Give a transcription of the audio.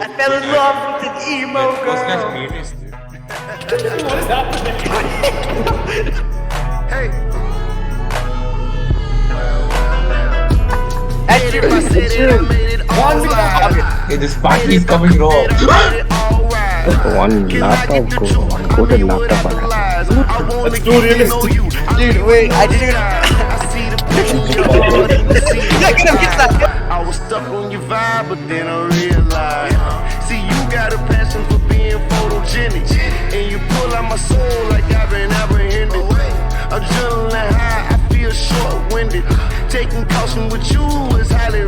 I fell in love with an emo First class girl. PATs, dude. Hey, That's your I said it, I made it alright. Hey, this party is coming raw. Made it alright. One Can I laptop get the go, truth? one I good mean, laptop without the I lies. I wanna That's get too to know realistic. you. Dude, wait, I didn't even. I see the pain in your heart and the see Yeah, get him, get that. I was stuck on your vibe, but then I realized. See, you got a passion for being photogenic, and you pull out my soul like I've been apprehended. Adrenaline high, I feel short-winded. Taking caution with you is highly